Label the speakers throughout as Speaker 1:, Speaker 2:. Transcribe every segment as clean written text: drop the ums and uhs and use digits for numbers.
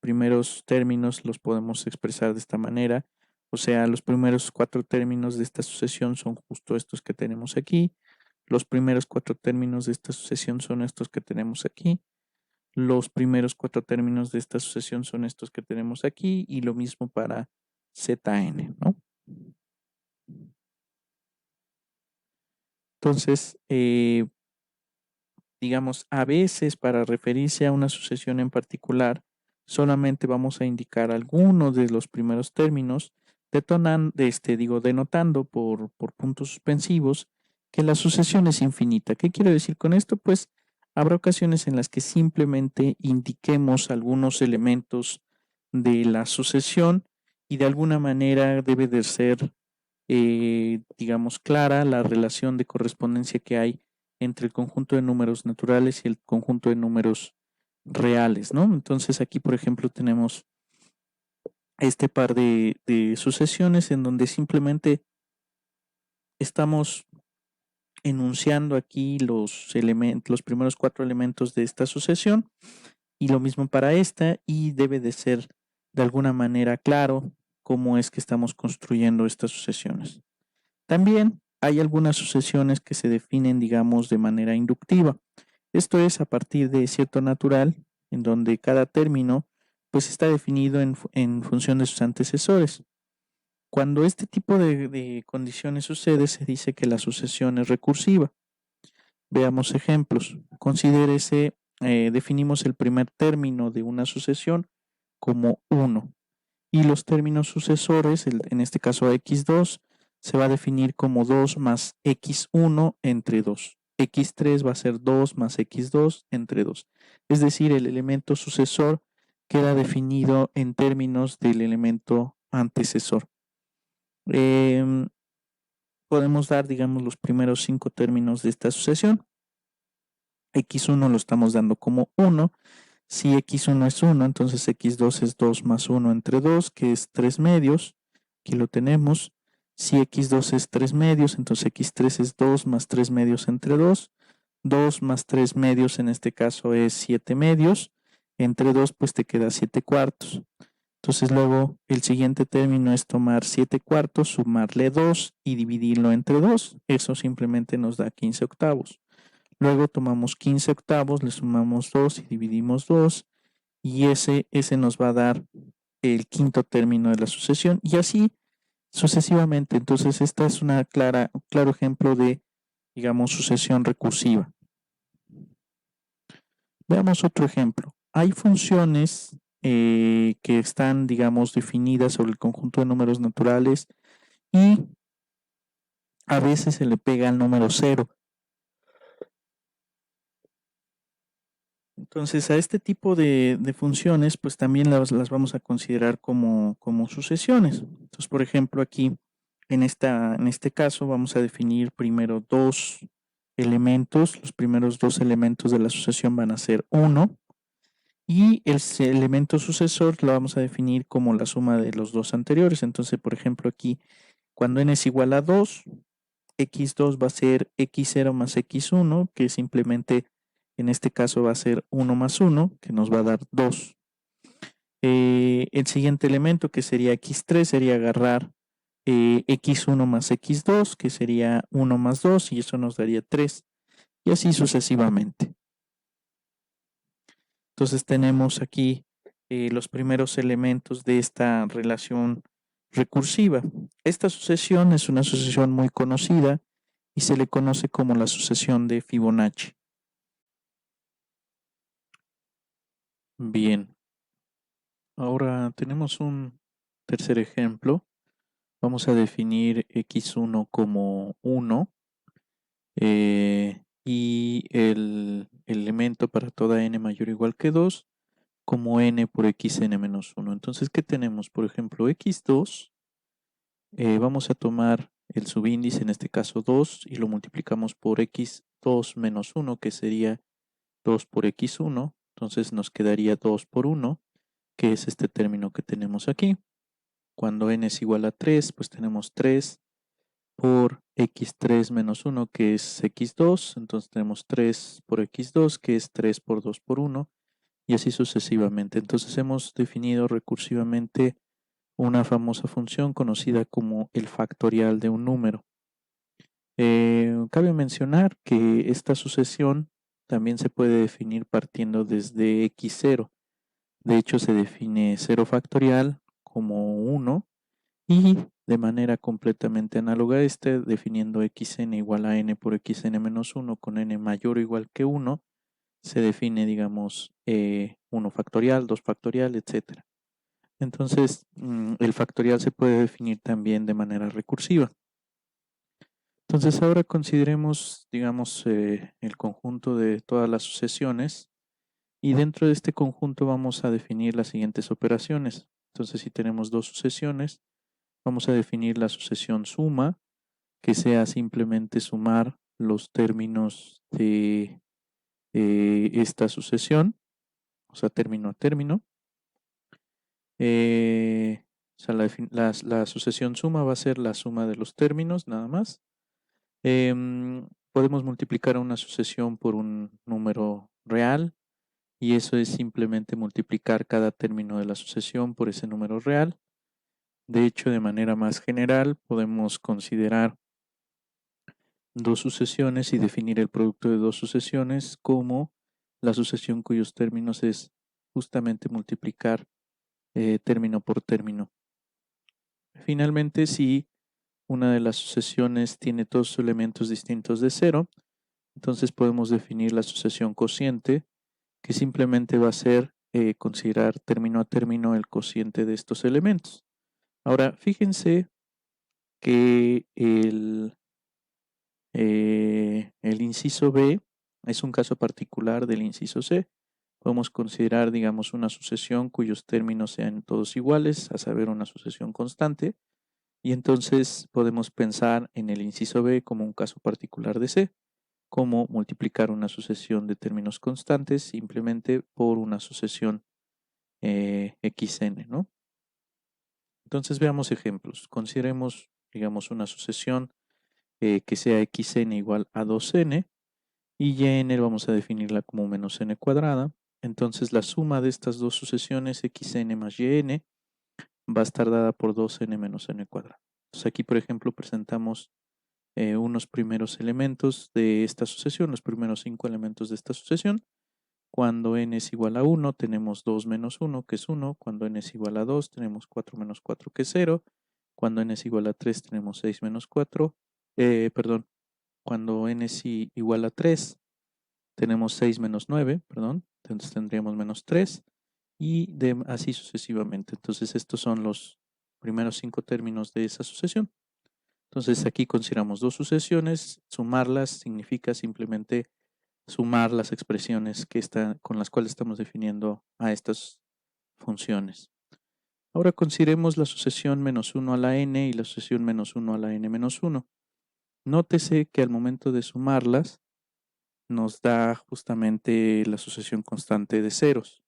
Speaker 1: primeros términos los podemos expresar de esta manera. O sea, los primeros 4 términos de esta sucesión son justo estos que tenemos aquí. Los primeros 4 términos de esta sucesión son estos que tenemos aquí. Los primeros 4 términos de esta sucesión son estos que tenemos aquí. Y lo mismo para Zn, ¿no? Entonces, digamos, a veces para referirse a una sucesión en particular, solamente vamos a indicar algunos de los primeros términos, denotando por puntos suspensivos que la sucesión es infinita. ¿Qué quiero decir con esto? Pues habrá ocasiones en las que simplemente indiquemos algunos elementos de la sucesión y de alguna manera debe de ser, digamos, clara la relación de correspondencia que hay entre el conjunto de números naturales y el conjunto de números reales, ¿no? Entonces aquí, por ejemplo, tenemos este par de sucesiones en donde simplemente estamos enunciando aquí los primeros 4 elementos de esta sucesión, y lo mismo para esta, y debe de ser de alguna manera claro cómo es que estamos construyendo estas sucesiones. También hay algunas sucesiones que se definen, digamos, de manera inductiva. Esto es a partir de cierto natural, en donde cada término pues está definido en función de sus antecesores. Cuando este tipo de condiciones sucede, se dice que la sucesión es recursiva. Veamos ejemplos. Considérese, definimos el primer término de una sucesión como 1 y los términos sucesores, en este caso x2, se va a definir como 2 más x1 entre 2. x3 va a ser 2 más x2 entre 2. Es decir, el elemento sucesor queda definido en términos del elemento antecesor. Podemos dar, digamos, los primeros 5 términos de esta sucesión. x1 lo estamos dando como 1. Si x1 es 1, entonces x2 es 2 más 1 entre 2, que es 3 medios. Aquí lo tenemos. Si x2 es 3 medios, entonces x3 es 2 más 3 medios entre 2. 2 más 3 medios en este caso es 7 medios. Entre 2 pues te queda 7 cuartos. Entonces luego el siguiente término es tomar 7 cuartos, sumarle 2 y dividirlo entre 2. Eso simplemente nos da 15 octavos. Luego tomamos 15 octavos, le sumamos 2 y dividimos 2. Y ese nos va a dar el quinto término de la sucesión. Y así sucesivamente. Entonces esta es un claro ejemplo de, digamos, sucesión recursiva. Veamos otro ejemplo. Hay funciones que están, digamos, definidas sobre el conjunto de números naturales y a veces se le pega el número 0. Entonces, a este tipo de funciones, pues también las vamos a considerar como sucesiones. Entonces, por ejemplo, aquí, en este caso, vamos a definir primero 2 elementos. Los primeros 2 elementos de la sucesión van a ser 1. Y el elemento sucesor lo vamos a definir como la suma de los 2 anteriores. Entonces, por ejemplo, aquí, cuando n es igual a 2, x2 va a ser x0 más x1, que simplemente en este caso va a ser 1 más 1, que nos va a dar 2. El siguiente elemento, que sería x3, sería agarrar x1 más x2, que sería 1 más 2, y eso nos daría 3. Y así sucesivamente. Entonces tenemos aquí los primeros elementos de esta relación recursiva. Esta sucesión es una sucesión muy conocida y se le conoce como la sucesión de Fibonacci. Bien, ahora tenemos un tercer ejemplo. Vamos a definir x1 como 1 y el elemento para toda n mayor o igual que 2 como n por xn menos 1. Entonces, ¿qué tenemos? Por ejemplo, x2, vamos a tomar el subíndice, en este caso 2, y lo multiplicamos por x2 menos 1, que sería 2 por x1. Entonces nos quedaría 2 por 1, que es este término que tenemos aquí. Cuando n es igual a 3, pues tenemos 3 por x3 menos 1, que es x2. Entonces tenemos 3 por x2, que es 3 por 2 por 1, y así sucesivamente. Entonces hemos definido recursivamente una famosa función conocida como el factorial de un número. Cabe mencionar que esta sucesión también se puede definir partiendo desde x0. De hecho, se define 0 factorial como 1 y de manera completamente análoga a este, definiendo xn igual a n por xn menos 1 con n mayor o igual que 1, se define, digamos, 1 factorial, 2 factorial, etcétera. Entonces, el factorial se puede definir también de manera recursiva. Entonces, ahora consideremos, digamos, el conjunto de todas las sucesiones y dentro de este conjunto vamos a definir las siguientes operaciones. Entonces, si tenemos dos sucesiones, vamos a definir la sucesión suma, que sea simplemente sumar los términos de esta sucesión, o sea, término a término. O sea, la sucesión suma va a ser la suma de los términos, nada más. Podemos multiplicar una sucesión por un número real y eso es simplemente multiplicar cada término de la sucesión por ese número real. De hecho, de manera más general, podemos considerar dos sucesiones y definir el producto de dos sucesiones como la sucesión cuyos términos es justamente multiplicar término por término. Finalmente, si una de las sucesiones tiene dos elementos distintos de cero, entonces podemos definir la sucesión cociente, que simplemente va a ser considerar término a término el cociente de estos elementos. Ahora, fíjense que el inciso B es un caso particular del inciso C. Podemos considerar, digamos, una sucesión cuyos términos sean todos iguales, a saber, una sucesión constante, y entonces podemos pensar en el inciso B como un caso particular de C, como multiplicar una sucesión de términos constantes simplemente por una sucesión xn, ¿no? Entonces veamos ejemplos. Consideremos, digamos, una sucesión que sea xn igual a 2n y yn vamos a definirla como menos n cuadrada. Entonces la suma de estas dos sucesiones xn más yn va a estar dada por 2n menos n cuadrada. Entonces aquí, por ejemplo, presentamos unos primeros elementos de esta sucesión, los primeros 5 elementos de esta sucesión. Cuando n es igual a 1, tenemos 2 menos 1, que es 1. Cuando n es igual a 2, tenemos 4 menos 4, que es 0. Cuando n es igual a 3, tenemos 6 menos 4. Cuando n es igual a 3, tenemos 6 menos 9, entonces tendríamos menos 3 y así sucesivamente. Entonces estos son los primeros 5 términos de esa sucesión. Entonces aquí consideramos dos sucesiones, sumarlas significa simplemente sumar las expresiones con las cuales estamos definiendo a estas funciones. Ahora consideremos la sucesión menos 1 a la n y la sucesión menos 1 a la n menos 1. Nótese que al momento de sumarlas nos da justamente la sucesión constante de ceros.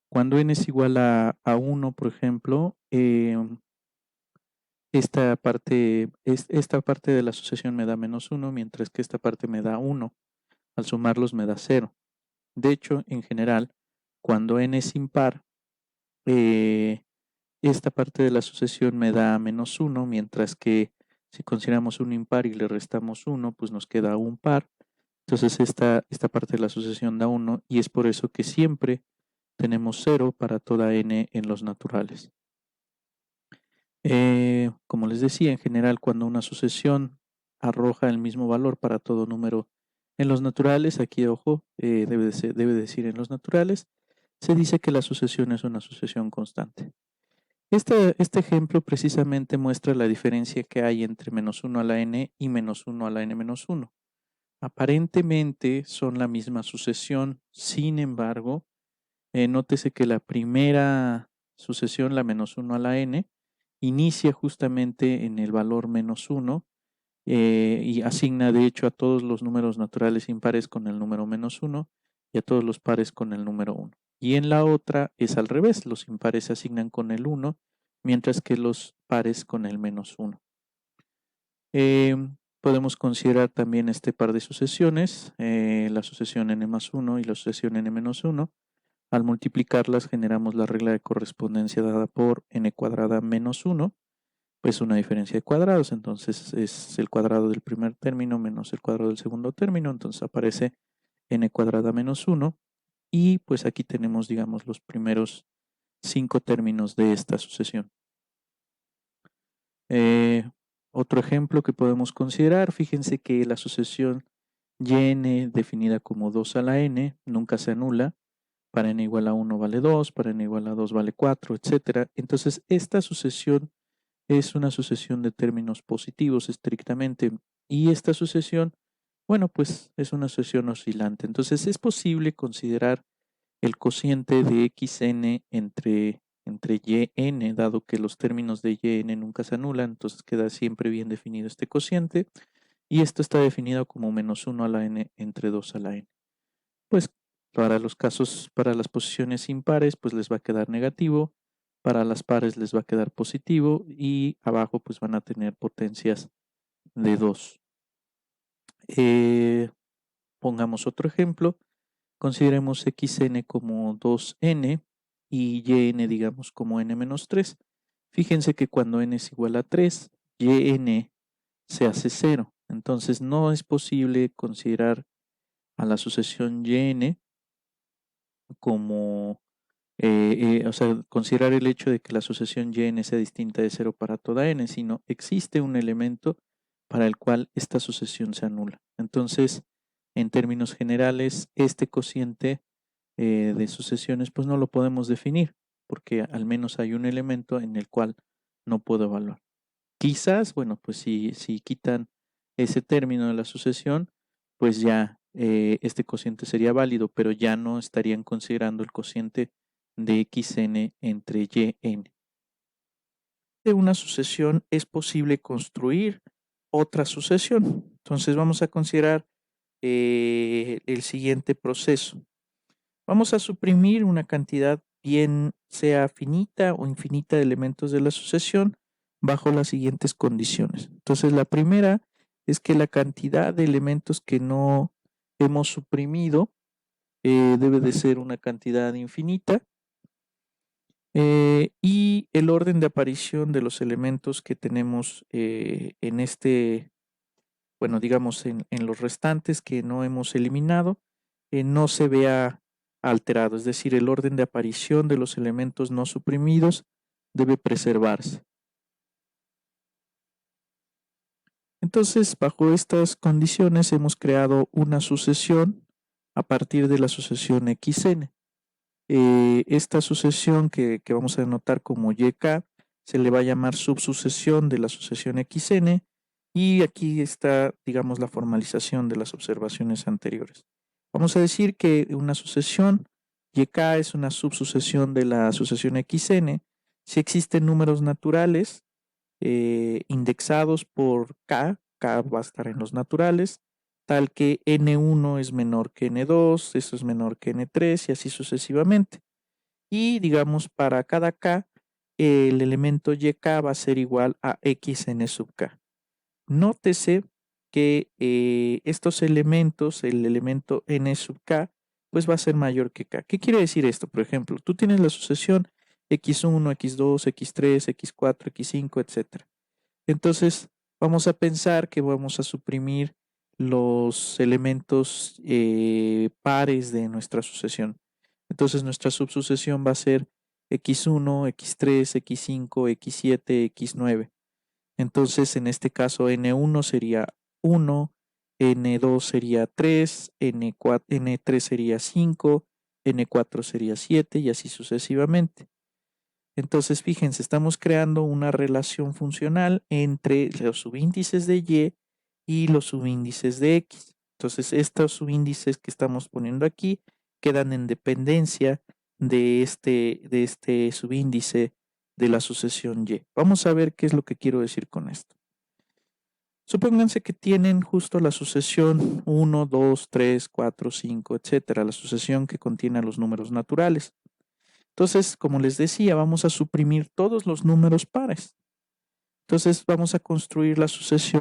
Speaker 1: Cuando n es igual a 1, por ejemplo, esta parte de la sucesión me da menos 1, mientras que esta parte me da 1. Al sumarlos me da 0. De hecho, en general, cuando n es impar, esta parte de la sucesión me da menos 1, mientras que si consideramos un impar y le restamos 1, pues nos queda un par. Entonces esta parte de la sucesión da 1 y es por eso que siempre tenemos 0 para toda n en los naturales. Como les decía, en general, cuando una sucesión arroja el mismo valor para todo número en los naturales, aquí, ojo, debe decir en los naturales, se dice que la sucesión es una sucesión constante. Este ejemplo precisamente muestra la diferencia que hay entre menos 1 a la n y menos 1 a la n menos 1. Aparentemente son la misma sucesión, sin embargo, nótese que la primera sucesión, la menos 1 a la n, inicia justamente en el valor menos 1 y asigna de hecho a todos los números naturales impares con el número menos 1 y a todos los pares con el número 1. Y en la otra es al revés, los impares se asignan con el 1, mientras que los pares con el menos 1. Podemos considerar también este par de sucesiones, la sucesión n más 1 y la sucesión n menos 1. Al multiplicarlas generamos la regla de correspondencia dada por n cuadrada menos 1, pues una diferencia de cuadrados, entonces es el cuadrado del primer término menos el cuadrado del segundo término, entonces aparece n cuadrada menos 1 y pues aquí tenemos, digamos, los primeros 5 términos de esta sucesión. Otro ejemplo que podemos considerar, fíjense que la sucesión yn definida como 2 a la n nunca se anula, para n igual a 1 vale 2, para n igual a 2 vale 4, etc. Entonces esta sucesión es una sucesión de términos positivos estrictamente y esta sucesión, bueno, pues es una sucesión oscilante. Entonces es posible considerar el cociente de xn entre yn, dado que los términos de yn nunca se anulan, entonces queda siempre bien definido este cociente, y esto está definido como menos 1 a la n entre 2 a la n. Pues para los casos, para las posiciones impares, pues les va a quedar negativo, para las pares les va a quedar positivo, y abajo pues van a tener potencias de 2. Pongamos otro ejemplo. Consideremos xn como 2n y yn digamos como n-3. Fíjense que cuando n es igual a 3, yn se hace 0. Entonces no es posible considerar a la sucesión yn como, o sea, considerar el hecho de que la sucesión yn sea distinta de 0 para toda n, sino existe un elemento para el cual esta sucesión se anula. Entonces, en términos generales, este cociente de sucesiones, pues no lo podemos definir, porque al menos hay un elemento en el cual no puedo evaluar. Quizás, bueno, pues si quitan ese término de la sucesión, pues ya este cociente sería válido, pero ya no estarían considerando el cociente de xn entre yn. De una sucesión es posible construir otra sucesión. Entonces vamos a considerar el siguiente proceso. Vamos a suprimir una cantidad, bien sea finita o infinita, de elementos de la sucesión bajo las siguientes condiciones. Entonces, la primera es que la cantidad de elementos que no hemos suprimido debe de ser una cantidad infinita, y el orden de aparición de los elementos que tenemos en este, bueno, digamos en los restantes que no hemos eliminado, no se vea alterado, es decir, el orden de aparición de los elementos no suprimidos debe preservarse. Entonces, bajo estas condiciones hemos creado una sucesión a partir de la sucesión xn. Esta sucesión que vamos a denotar como YK se le va a llamar subsucesión de la sucesión xn, y aquí está, digamos, la formalización de las observaciones anteriores. Vamos a decir que una sucesión YK es una subsucesión de la sucesión xn si existen números naturales indexados por k va a estar en los naturales, tal que n1 es menor que n2, eso es menor que n3 y así sucesivamente. Y digamos, para cada k, el elemento yk va a ser igual a xn sub k. Nótese que estos elementos, el elemento n sub k, pues va a ser mayor que k. ¿Qué quiere decir esto? Por ejemplo, tú tienes la sucesión x1, x2, x3, x4, x5, etc. Entonces, vamos a pensar que vamos a suprimir los elementos pares de nuestra sucesión. Entonces, nuestra subsucesión va a ser x1, x3, x5, x7, x9. Entonces, en este caso, n1 sería 1, n2 sería 3, n3 sería 5, n4 sería 7 y así sucesivamente. Entonces, fíjense, estamos creando una relación funcional entre los subíndices de y y los subíndices de x. Entonces, estos subíndices que estamos poniendo aquí quedan en dependencia de este subíndice de la sucesión y. Vamos a ver qué es lo que quiero decir con esto. Supónganse que tienen justo la sucesión 1, 2, 3, 4, 5, etcétera, la sucesión que contiene los números naturales. Entonces, como les decía, vamos a suprimir todos los números pares. Entonces, vamos a construir la sucesión